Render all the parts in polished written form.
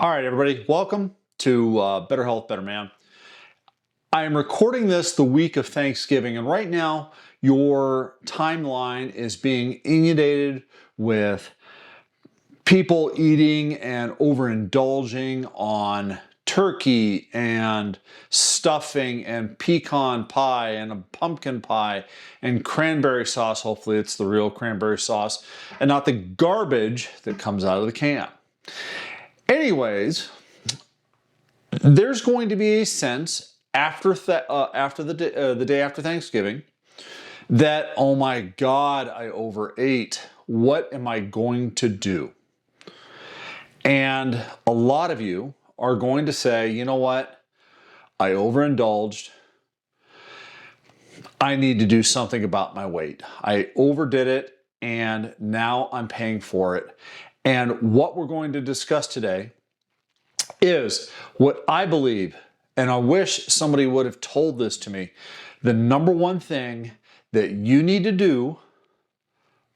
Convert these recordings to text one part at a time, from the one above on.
All right, everybody, welcome to Better Health, Better Man. I am recording this the week of Thanksgiving, and right now your timeline is being inundated with people eating and overindulging on turkey and stuffing and pecan pie and a pumpkin pie and cranberry sauce. Hopefully it's the real cranberry sauce and not the garbage that comes out of the can. Anyways, there's going to be a sense after the day after Thanksgiving that, oh my God, I overate. What am I going to do? And a lot of you are going to say, you know what? I overindulged. I need to do something about my weight. I overdid it and now I'm paying for it. And what we're going to discuss today is what I believe, and I wish somebody would have told this to me, the number one thing that you need to do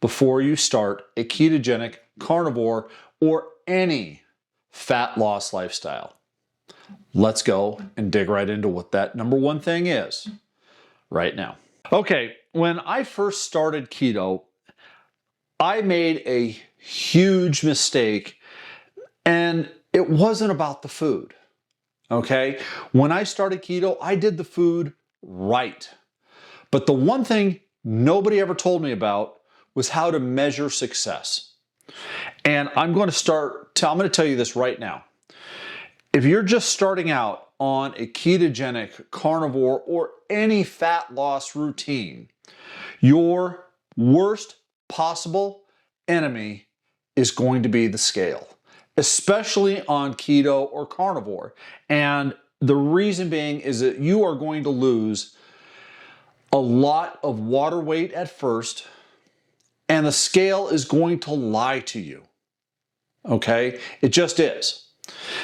before you start a ketogenic, carnivore, or any fat loss lifestyle. Let's go and dig right into what that number one thing is right now. Okay, when I first started keto, I made a huge mistake, and it wasn't about the food, okay? When I started keto, I did the food right. But the one thing nobody ever told me about was how to measure success. And I'm going to tell you this right now. If you're just starting out on a ketogenic, carnivore, or any fat loss routine, your worst possible enemy is going to be the scale, especially on keto or carnivore. And the reason being is that you are going to lose a lot of water weight at first, and the scale is going to lie to you. Okay? It just is.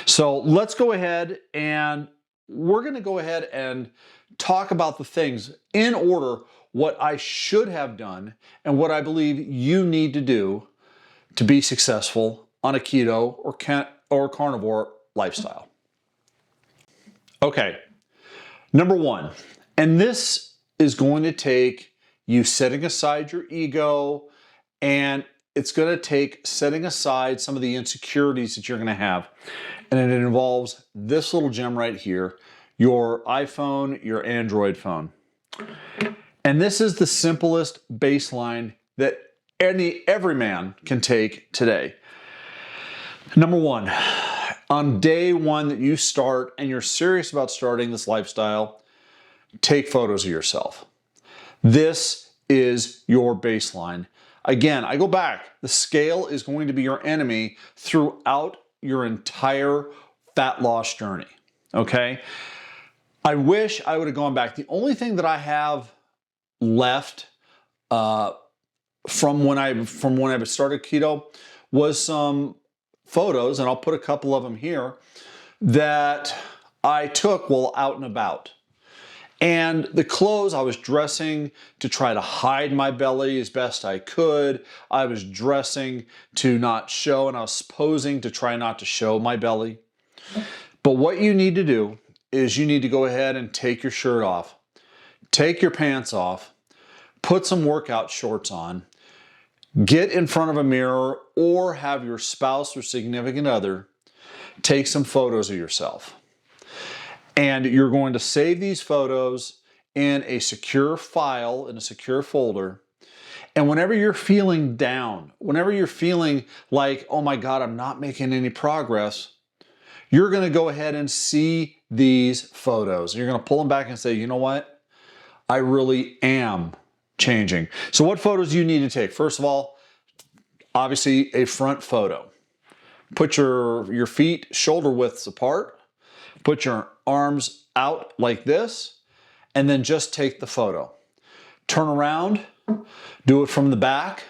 So let's go ahead and we're going to go ahead and talk about the things in order, what I should have done and what I believe you need to do to be successful on a keto or carnivore lifestyle. Okay, number one, and this is going to take you setting aside your ego, and it's going to take setting aside some of the insecurities that you're going to have. And it involves this little gem right here, your iPhone, your Android phone. And this is the simplest baseline that every man can take today. Number one, on day one that you start and you're serious about starting this lifestyle, take photos of yourself. This is your baseline. Again, I go back. The scale is going to be your enemy throughout your entire fat loss journey. Okay? I wish I would have gone back. The only thing that I have left from when I started keto was some photos, and I'll put a couple of them here, that I took while out and about. And the clothes, I was dressing to try to hide my belly as best I could. I was dressing to not show, and I was posing to try not to show my belly. But what you need to do is you need to go ahead and take your shirt off, take your pants off, put some workout shorts on, get in front of a mirror or have your spouse or significant other take some photos of yourself. And you're going to save these photos in a secure file, in a secure folder. And whenever you're feeling down, whenever you're feeling like, oh my God, I'm not making any progress, you're going to go ahead and see these photos. You're going to pull them back and say, you know what? I really am changing. So what photos do you need to take? First of all, obviously a front photo. Put your feet shoulder widths apart. Put your arms out like this, and then just take the photo. Turn around, do it from the back,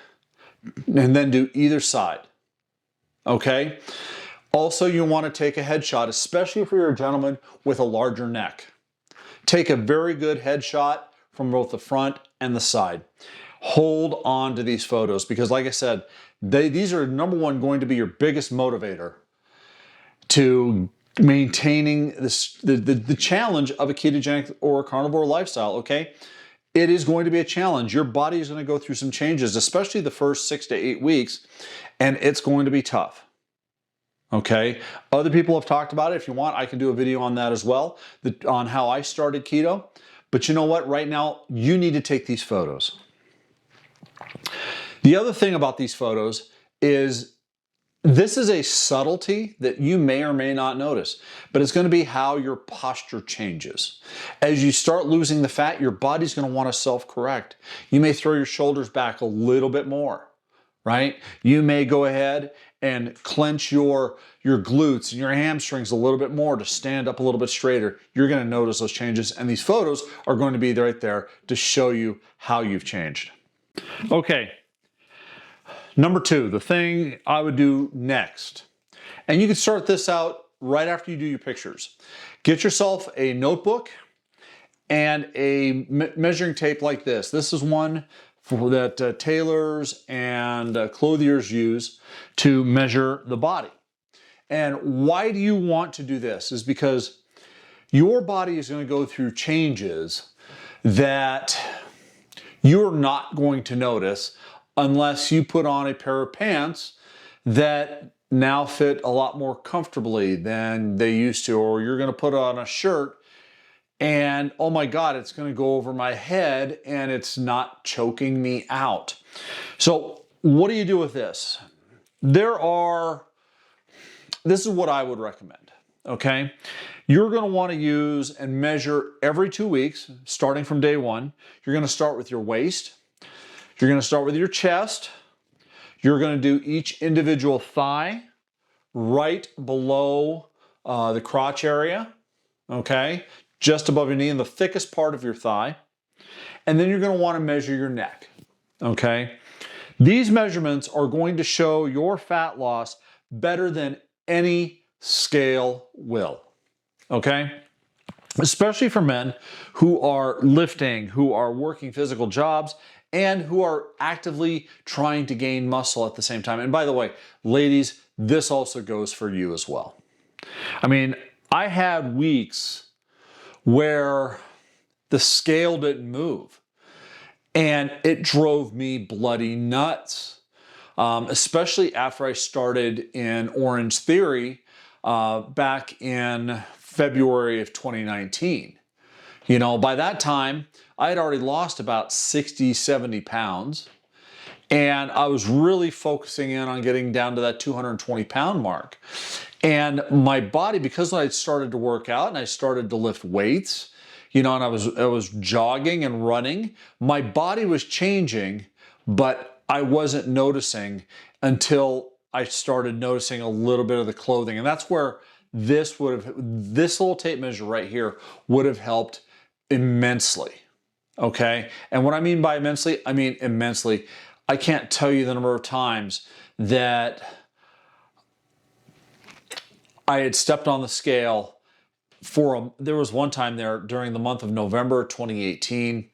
and then do either side. Okay? Also, you want to take a headshot, especially if you're a gentleman with a larger neck. Take a very good headshot from both the front and the side. Hold on to these photos because, like I said, these are, number one, going to be your biggest motivator to maintaining the challenge of a ketogenic or carnivore lifestyle, okay? It is going to be a challenge. Your body is going to go through some changes, especially the first 6 to 8 weeks, and it's going to be tough. Okay? Other people have talked about it. If you want, I can do a video on that as well, on how I started keto. But you know what? Right now, you need to take these photos. The other thing about these photos is this is a subtlety that you may or may not notice, but it's going to be how your posture changes. As you start losing the fat, your body's going to want to self-correct. You may throw your shoulders back a little bit more, right? You may go ahead and clench your glutes and your hamstrings a little bit more to stand up a little bit straighter. You're going to notice those changes, and these photos are going to be right there to show you how you've changed. Okay. Number 2, the thing I would do next, and you can start this out right after you do your pictures. Get yourself a notebook and a measuring tape like this. This is one that tailors and clothiers use to measure the body. And why do you want to do this? Is because your body is going to go through changes that you're not going to notice unless you put on a pair of pants that now fit a lot more comfortably than they used to, or you're going to put on a shirt and, oh my God, it's going to go over my head and it's not choking me out. So what do you do with this? This is what I would recommend, okay? You're going to want to use and measure every 2 weeks, starting from day 1. You're going to start with your waist. You're going to start with your chest. You're going to do each individual thigh right below the crotch area, okay? Just above your knee in the thickest part of your thigh. And then you're going to want to measure your neck, okay? These measurements are going to show your fat loss better than any scale will, okay? Especially for men who are lifting, who are working physical jobs, and who are actively trying to gain muscle at the same time. And by the way, ladies, this also goes for you as well. I mean, I had weeks where the scale didn't move, and it drove me bloody nuts, especially after I started in Orange Theory back in February of 2019. You know, by that time, I had already lost about 60, 70 pounds, and I was really focusing in on getting down to that 220-pound mark. And my body, because I had started to work out and I started to lift weights, you know, and I was jogging and running, my body was changing, but I wasn't noticing until I started noticing a little bit of the clothing. And that's where this little tape measure right here would have helped immensely. Okay? And what I mean by immensely, I mean immensely. I can't tell you the number of times that I had stepped on the scale there was one time there during the month of November 2018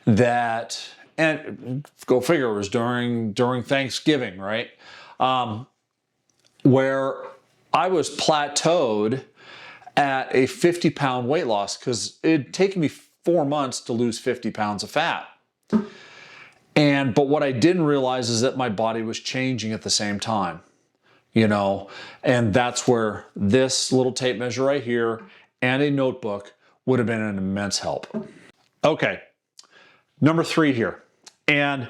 that, and go figure, it was during Thanksgiving, right? Where I was plateaued at a 50-pound weight loss because it had taken me 4 months to lose 50 pounds of fat. But what I didn't realize is that my body was changing at the same time, you know, and that's where this little tape measure right here and a notebook would have been an immense help. Okay, number 3 here. And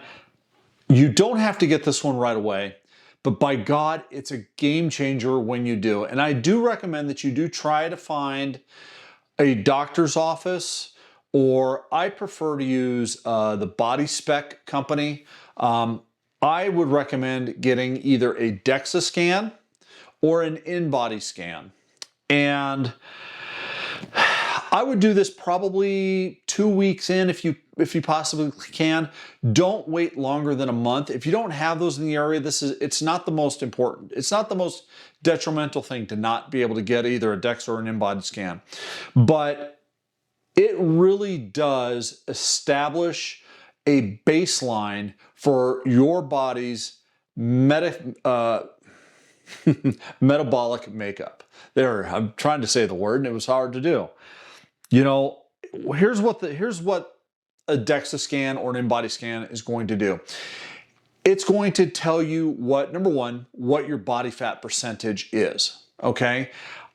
you don't have to get this one right away, but by God, it's a game changer when you do. And I do recommend that you do try to find a doctor's office, or I prefer to use the Body Spec company. I would recommend getting either a DEXA scan or an in-body scan. And I would do this probably 2 weeks in if you possibly can. Don't wait longer than a month. If you don't have those in the area, it's not the most important. It's not the most detrimental thing to not be able to get either a DEXA or an in-body scan. But it really does establish a baseline for your body's metabolic makeup. There, I'm trying to say the word and it was hard to do. You know, here's what a DEXA scan or an in-body scan is going to do. It's going to tell you what, number one, what your body fat percentage is, okay?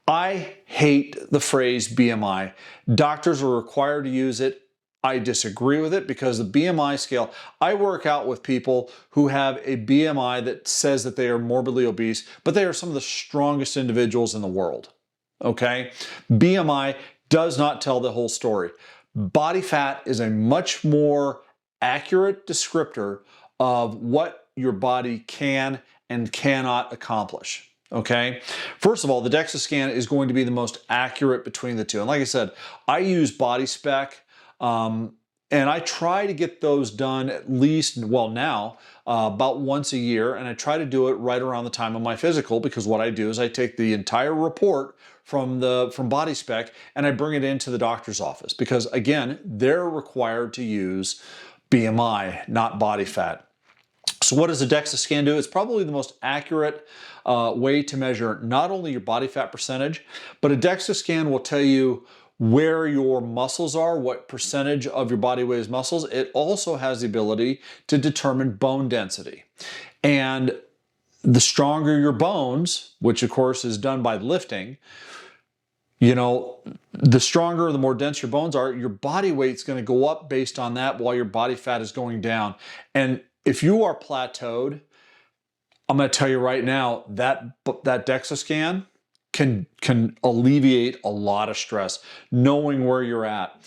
I hate the phrase BMI. Doctors are required to use it. I disagree with it because the BMI scale, I work out with people who have a BMI that says that they are morbidly obese, but they are some of the strongest individuals in the world, okay? BMI does not tell the whole story. Body fat is a much more accurate descriptor of what your body can and cannot accomplish. Okay. First of all, the DEXA scan is going to be the most accurate between the two. And like I said, I use body spec, and I try to get those done at least, well, now, about once a year. And I try to do it right around the time of my physical, because what I do is I take the entire report from body spec and I bring it into the doctor's office, because again, they're required to use BMI, not body fat. So what does a DEXA scan do? It's probably the most accurate way to measure not only your body fat percentage, but a DEXA scan will tell you where your muscles are, what percentage of your body weight is muscles. It also has the ability to determine bone density. And the stronger your bones, which of course is done by lifting, you know, the stronger, the more dense your bones are, your body weight's going to go up based on that while your body fat is going down. And if you are plateaued, I'm going to tell you right now that DEXA scan can alleviate a lot of stress, knowing where you're at.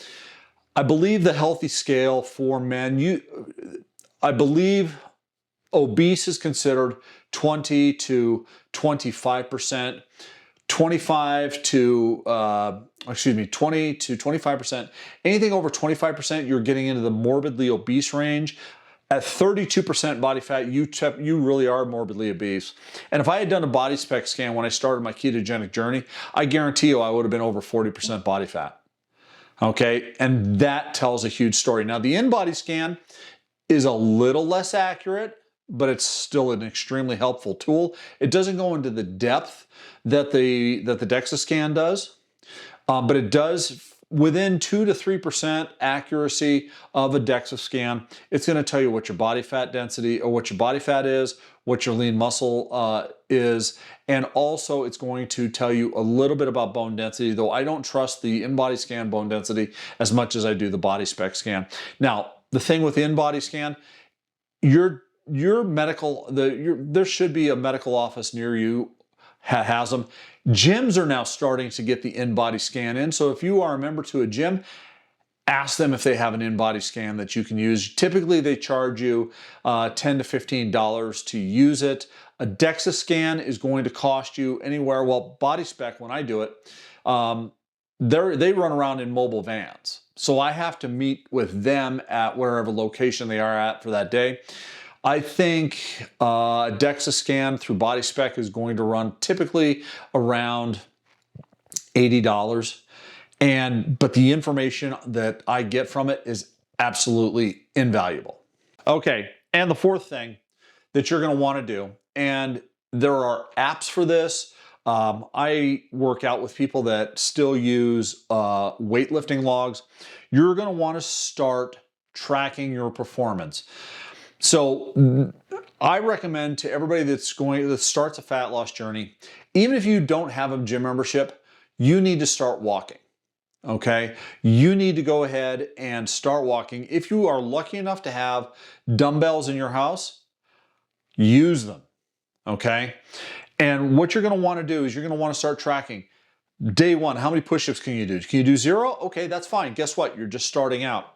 I believe the healthy scale for men, I believe obese is considered 20 to 25%. 20 to 25%. Anything over 25%, you're getting into the morbidly obese range. At 32% body fat, you really are morbidly obese. And if I had done a body spec scan when I started my ketogenic journey, I guarantee you I would have been over 40% body fat. Okay, and that tells a huge story. Now, the in-body scan is a little less accurate, but it's still an extremely helpful tool. It doesn't go into the depth that the DEXA scan does, but it does within 2 to 3% accuracy of a DEXA scan. It's going to tell you what your body fat density or what your body fat is, what your lean muscle is, and also it's going to tell you a little bit about bone density, though I don't trust the in-body scan bone density as much as I do the body spec scan. Now, the thing with the in-body scan, there should be a medical office near you has them. Gyms are now starting to get the in-body scan in. So if you are a member to a gym, ask them if they have an in-body scan that you can use. Typically, they charge you $10 to $15 to use it. A DEXA scan is going to cost you anywhere, well, body spec, when I do it, they run around in mobile vans. So I have to meet with them at wherever location they are at for that day. I think a DEXA scan through body spec is going to run typically around $80. But the information that I get from it is absolutely invaluable. Okay, and the fourth thing that you're going to want to do, and there are apps for this. I work out with people that still use weightlifting logs. You're going to want to start tracking your performance. So I recommend to everybody that starts a fat loss journey, even if you don't have a gym membership, you need to start walking. Okay, you need to go ahead and start walking. If you are lucky enough to have dumbbells in your house, use them. Okay, and what you're going to want to do is you're going to want to start tracking. Day one, how many push-ups can you do? Can you do 0? Okay, that's fine. Guess what? You're just starting out.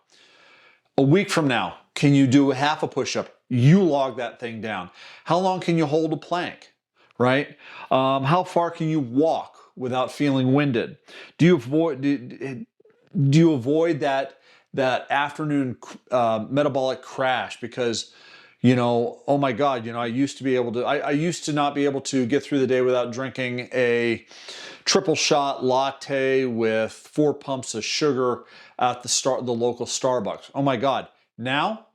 A week from now, can you do half a push-up? You log that thing down. How long can you hold a plank, right? How far can you walk without feeling winded? Do you avoid that afternoon metabolic crash because, oh my God, I used to not be able to get through the day without drinking a triple shot latte with 4 pumps of sugar at the local Starbucks. Oh my God, now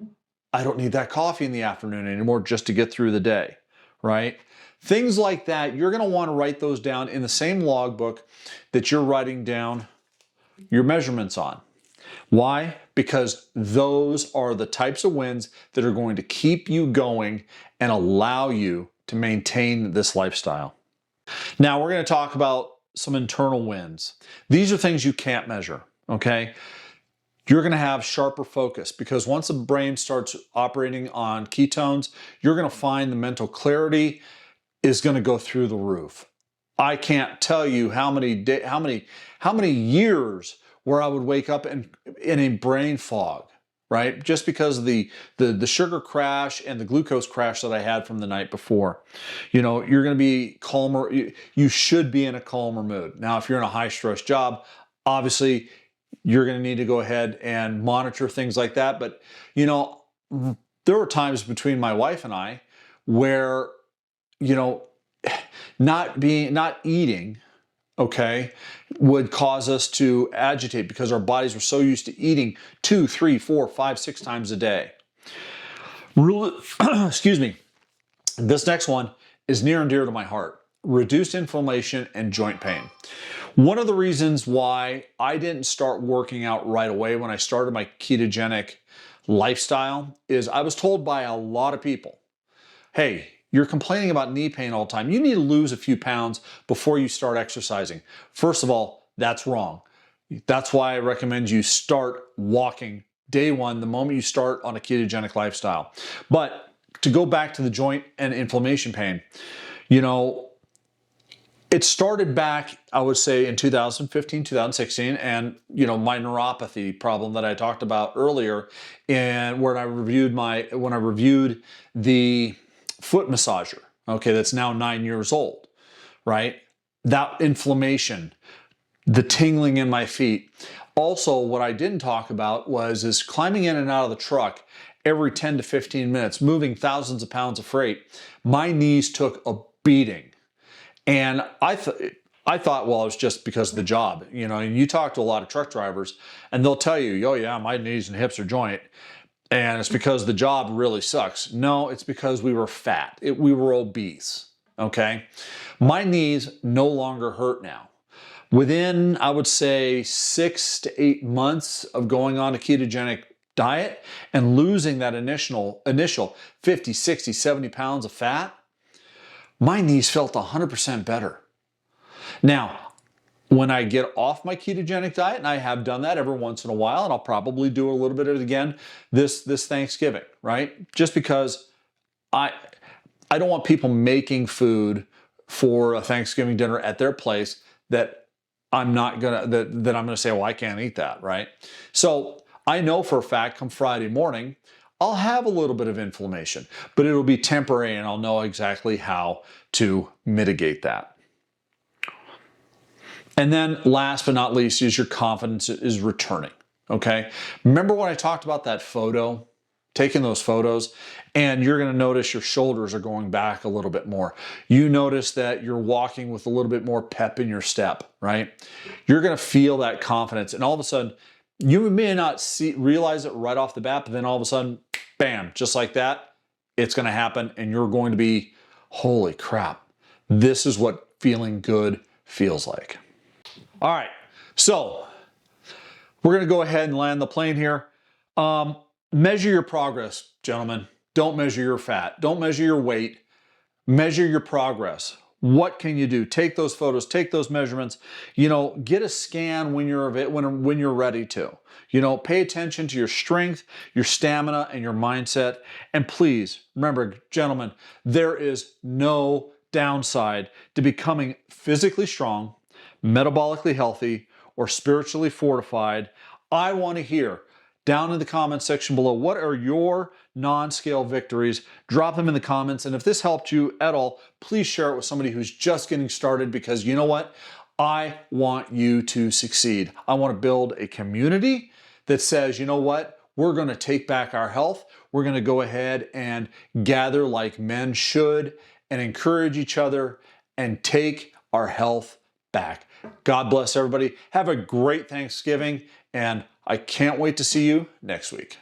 I don't need that coffee in the afternoon anymore just to get through the day, right? Things like that, you're going to want to write those down in the same logbook that you're writing down your measurements on. Why? Because those are the types of wins that are going to keep you going and allow you to maintain this lifestyle. Now we're going to talk about some internal wins. These are things you can't measure, okay? You're going to have sharper focus because once the brain starts operating on ketones, you're going to find the mental clarity is going to go through the roof. I can't tell you how many years where I would wake up in a brain fog, right? Just because of the sugar crash and the glucose crash that I had from the night before. You know, you're going to be calmer. You should be in a calmer mood. Now, if you're in a high stress job, obviously you're going to need to go ahead and monitor things like that. But, you know, there were times between my wife and I where, you know, not eating, okay, would cause us to agitate because our bodies were so used to eating 2, 3, 4, 5, 6 times a day. Excuse me. This next one is near and dear to my heart. Reduced inflammation and joint pain. One of the reasons why I didn't start working out right away when I started my ketogenic lifestyle is I was told by a lot of people, hey, you're complaining about knee pain all the time. You need to lose a few pounds before you start exercising. First of all, that's wrong. That's why I recommend you start walking day one, the moment you start on a ketogenic lifestyle. But to go back to the joint and inflammation pain, you know, it started back, I would say, in 2015, 2016, and you know, my neuropathy problem that I talked about earlier, and when I reviewed the foot massager, okay, that's now 9 years old, right? That inflammation, the tingling in my feet. Also, what I didn't talk about is climbing in and out of the truck every 10 to 15 minutes, moving thousands of pounds of freight. My knees took a beating. And I thought, well, it was just because of the job. You know, and you talk to a lot of truck drivers and they'll tell you, oh yeah, my knees and hips are joint. And it's because the job really sucks. No, it's because we were fat. We were obese, okay? My knees no longer hurt now. Within, I would say, 6 to 8 months of going on a ketogenic diet and losing that initial 50, 60, 70 pounds of fat, my knees felt 100% better. Now, when I get off my ketogenic diet, and I have done that every once in a while, and I'll probably do a little bit of it again this Thanksgiving, right? Just because I don't want people making food for a Thanksgiving dinner at their place that I'm gonna say, well, I can't eat that, right? So I know for a fact come Friday morning, I'll have a little bit of inflammation, but it'll be temporary and I'll know exactly how to mitigate that. And then last but not least is your confidence is returning, okay? Remember when I talked about that photo, taking those photos, and you're gonna notice your shoulders are going back a little bit more. You notice that you're walking with a little bit more pep in your step, right? You're gonna feel that confidence, and all of a sudden, you may not realize it right off the bat, but then all of a sudden, bam, just like that, it's gonna happen, and you're going to be, holy crap, this is what feeling good feels like. All right, so we're gonna go ahead and land the plane here. Measure your progress, gentlemen. Don't measure your fat. Don't measure your weight. Measure your progress. What can you do? Take those photos, take those measurements, you know, get a scan when you're ready to. You know, pay attention to your strength, your stamina, and your mindset. And please, remember, gentlemen, there is no downside to becoming physically strong, metabolically healthy, or spiritually fortified. I want to hear down in the comments section below, what are your non-scale victories? Drop them in the comments. And if this helped you at all, please share it with somebody who's just getting started, because you know what? I want you to succeed. I want to build a community that says, you know what? We're going to take back our health. We're going to go ahead and gather like men should and encourage each other and take our health back. God bless everybody. Have a great Thanksgiving, and I can't wait to see you next week.